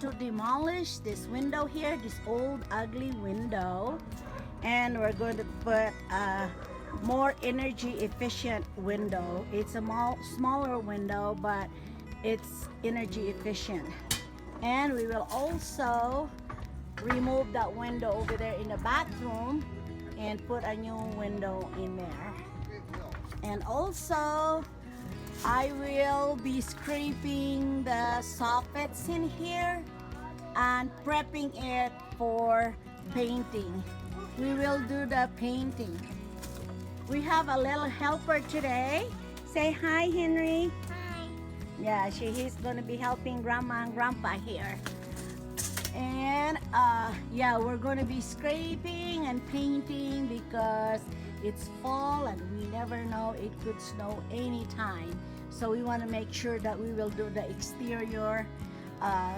to demolish this window here, this old ugly window, and we're going to put a more energy efficient window. It's a smaller window, but it's energy efficient. And we will also remove that window over there in the bathroom and put a new window in there. And also I will be scraping the soffits in here and prepping it for painting. We will do the painting. We have a little helper today. Say hi, Henry. Hi. Yeah, he's gonna be helping Grandma and Grandpa here. And yeah, we're gonna be scraping and painting because it's fall and we never know, it could snow anytime. So we want to make sure that we will do the exterior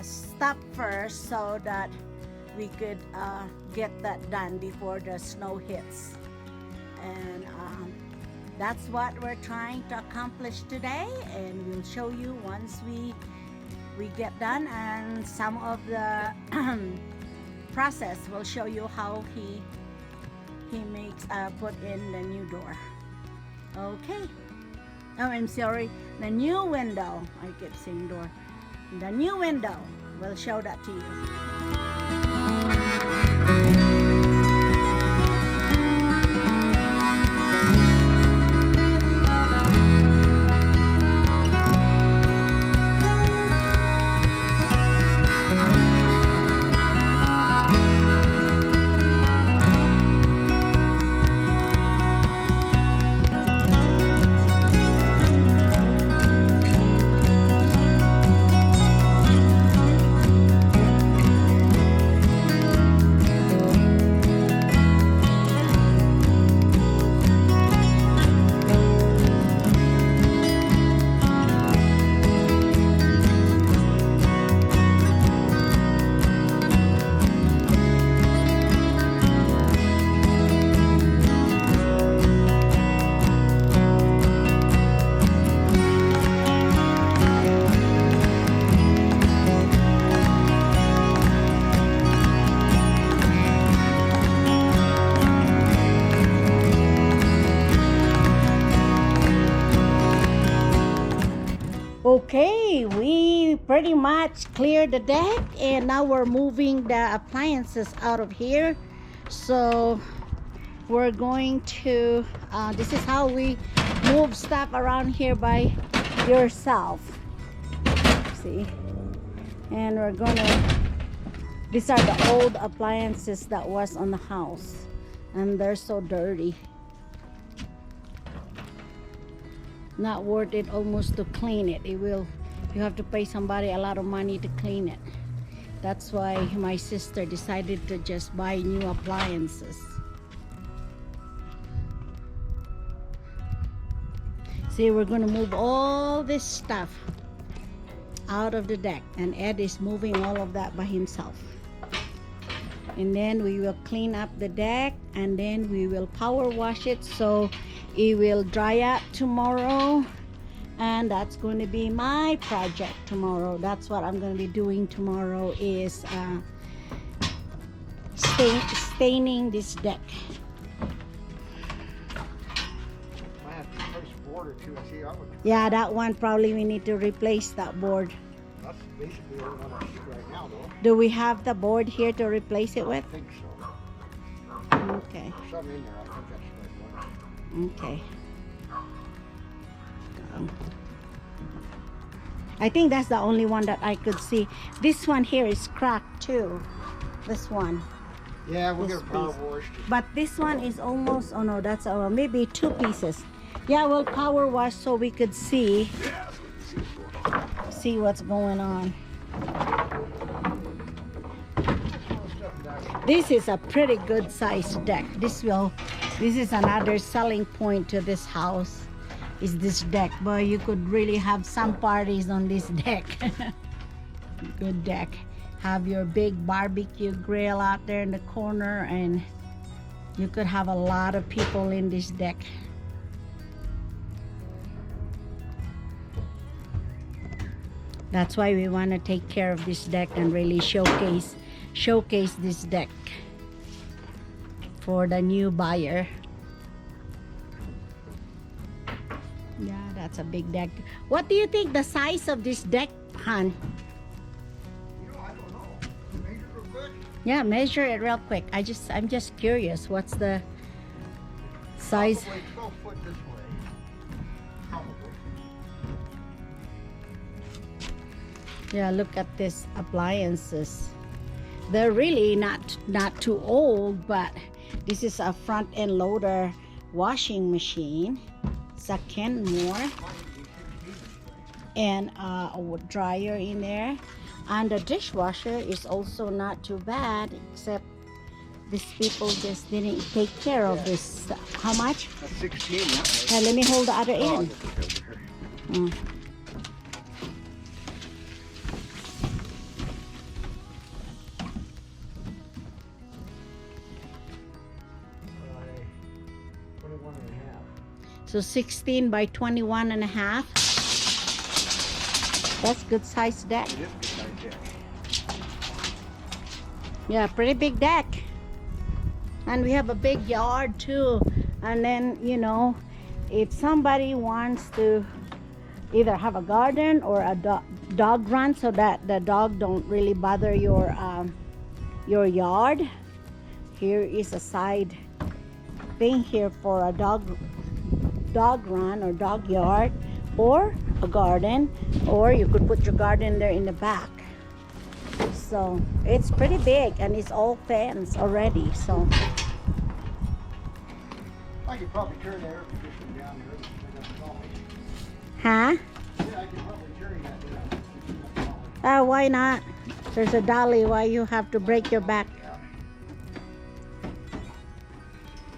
stuff first so that we could get that done before the snow hits. And that's what we're trying to accomplish today, and we'll show you once we get done, and some of the process will show you how he makes put in the new door. Okay. Oh, I'm sorry, the new window. I keep saying door. The new window. We'll show that to you. Okay, we pretty much cleared the deck, and now we're moving the appliances out of here. So we're going to this is how we move stuff around here by yourself. See, and we're gonna, these are the old appliances that was on the house, and they're so dirty. Not worth it almost to clean it. You have to pay somebody a lot of money to clean it. That's why my sister decided to just buy new appliances. See, we're gonna move all this stuff out of the deck, and Ed is moving all of that by himself. And then we will clean up the deck, and then we will power wash it so it will dry up tomorrow. And that's going to be my project tomorrow. That's what I'm going to be doing tomorrow, is staining this deck. I have to replace a board or two. I see. Yeah, that one probably we need to replace that board. That's basically what I'm on shoot right now, though. Do we have the board here to replace it with? I think so. Okay. There's some in there. I think that's the right one. Okay. I think that's the only one that I could see. This one here is cracked too. This one. Yeah, we'll This get a power piece. wash. But this one is almost, oh no, that's maybe two pieces. Yeah, we'll power wash so we could see what's going on. This is a pretty good sized deck. This is another selling point to this house, is this deck. But you could really have some parties on this deck. Good deck. Have your big barbecue grill out there in the corner, and you could have a lot of people in this deck. That's why we want to take care of this deck and really showcase this deck for the new buyer. Yeah, that's a big deck. What do you think the size of this deck, hon? You know, I don't know. Measure real quick. Yeah, measure it real quick. I'm just curious. What's the size? Probably 12 foot this way. Probably. Yeah, look at this appliances. They're really not too old, but this is a front end loader washing machine. It's a Kenmore. And a dryer in there, and the dishwasher is also not too bad, except these people just didn't take care of this. How much? That's 16, yeah. Let me hold the other Oh, end. this is over here. By 21 and a half. So 16 by 21 and a half. That's good size deck. It is good size deck. Yeah, pretty big deck. And we have a big yard too. And then, you know, if somebody wants to either have a garden or a dog run so that the dog don't really bother your yard, here is a side thing here for a dog run or dog yard, or a garden, or you could put your garden there in the back. So it's pretty big, and it's all fenced already. So I could probably turn the air conditioner down here. That's all. huh? Yeah, I could probably turn that down. Why not? There's a dolly. Why you have to break your back?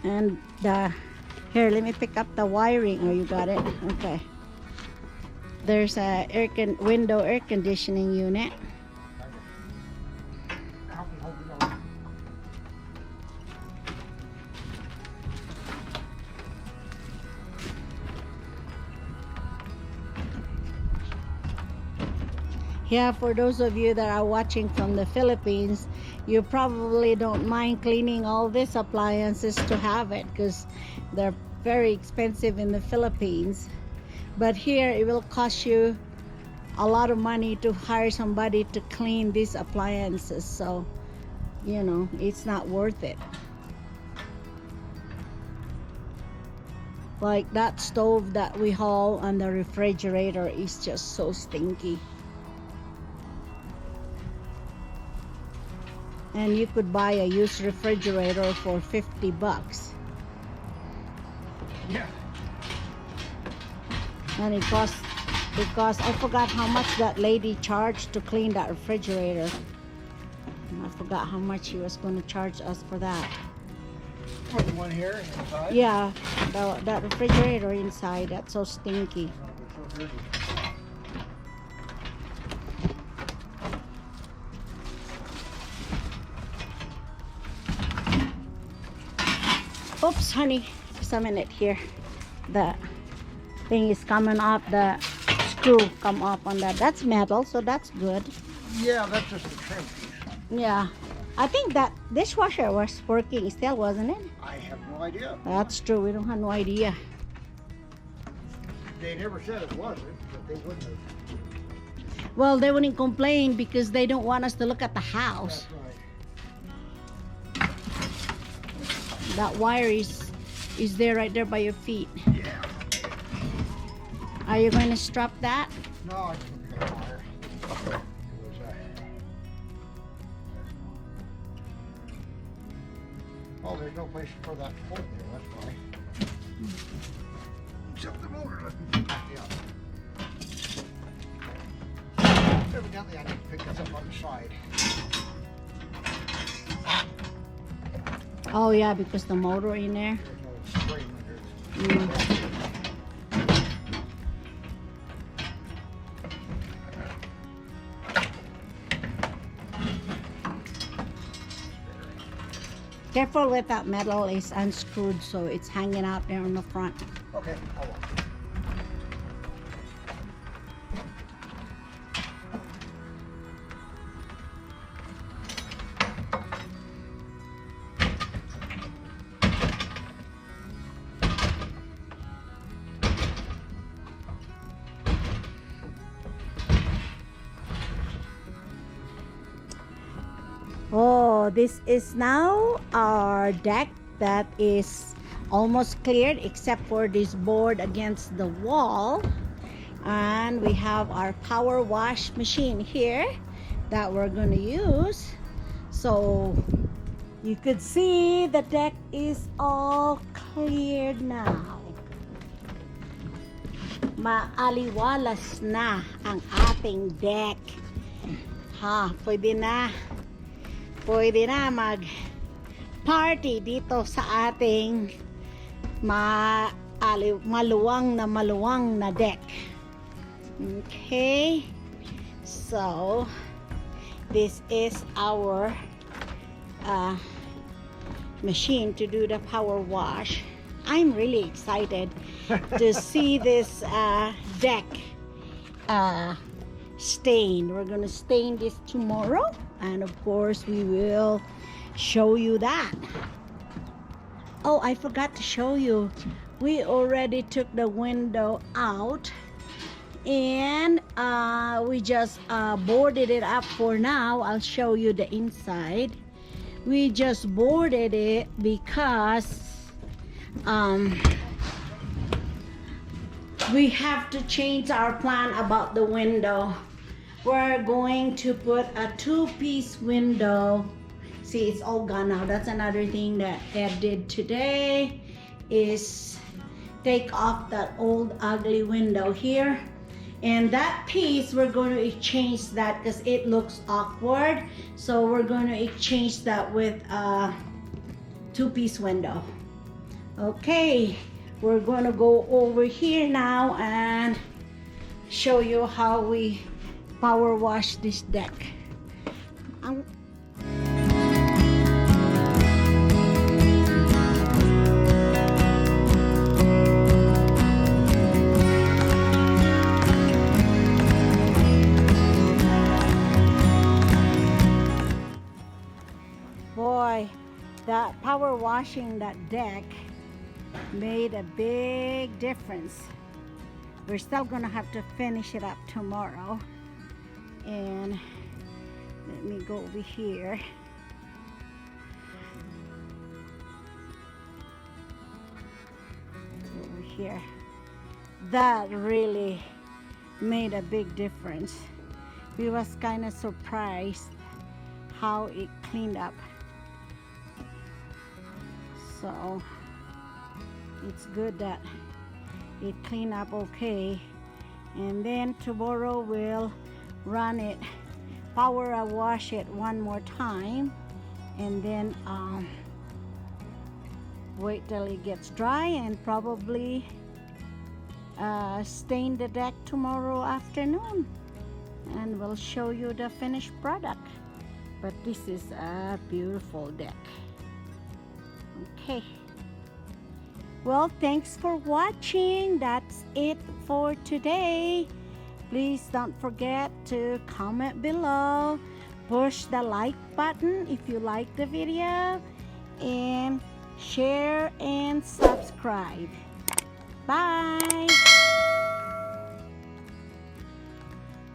And here, let me pick up the wiring. Oh, you got it? Okay. There's a window air conditioning unit. Help me hold it on. Yeah, for those of you that are watching from the Philippines, you probably don't mind cleaning all these appliances to have it, because they're very expensive in the Philippines. But here it will cost you a lot of money to hire somebody to clean these appliances, so you know, it's not worth it. Like that stove that we haul and the refrigerator is just so stinky. And you could buy a used refrigerator for $50. Yeah. And it costs, because I forgot how much that lady charged to clean that refrigerator. I forgot how much she was going to charge us for that. What, the one here inside? Yeah, that refrigerator inside, that's so stinky. Oh, it's so dirty. Oops, honey, just a minute here. The thing is coming off, the screw come off on that. That's metal, so that's good. Yeah, that's just the trim piece. Yeah, I think that dishwasher was working still, wasn't it? I have no idea. That's true, we don't have no idea. They never said it wasn't, but they wouldn't have. Well, they wouldn't complain because they don't want us to look at the house. That's right. That wire is there, right there by your feet. Yeah. Are you going to strap that? No, I just got a wire. It was, oh, there's no place for that to hold there, that's why. Except the motor. Yeah. Evidently, I need to pick this up on the side. Oh yeah, because the motor in there. There's no spring under it. Careful with that metal, is unscrewed, so it's hanging out there on the front. Okay, I will. So this is now our deck that is almost cleared except for this board against the wall. And we have our power wash machine here that we're going to use. So you could see the deck is all cleared now. Maaliwalas na ang ating deck. Pwede na mag party dito sa ating maluwang na deck. Okay, so this is our machine to do the power wash. I'm really excited to see this deck stained. We're gonna stain this tomorrow, and of course we will show you that. Oh, I forgot to show you, we already took the window out, and we just boarded it up for now. I'll show you the inside. We just boarded it because we have to change our plan about the window. We're going to put a two-piece window. See, it's all gone now. That's another thing that Ed did today, is take off that old ugly window here. And that piece, we're going to exchange that because it looks awkward. So we're going to exchange that with a two-piece window. Okay, we're going to go over here now and show you how we power wash this deck. Boy, that power washing that deck made a big difference. We're still gonna have to finish it up tomorrow. And let me go over here. Over here. That really made a big difference. We was kind of surprised how it cleaned up. So it's good that it cleaned up okay. And then tomorrow we'll run it, power wash it one more time, and then wait till it gets dry, and probably stain the deck tomorrow afternoon, and we'll show you the finished product. But this is a beautiful deck. Okay, well, thanks for watching. That's it for today. Please don't forget to comment below, push the like button if you like the video, and share and subscribe. Bye.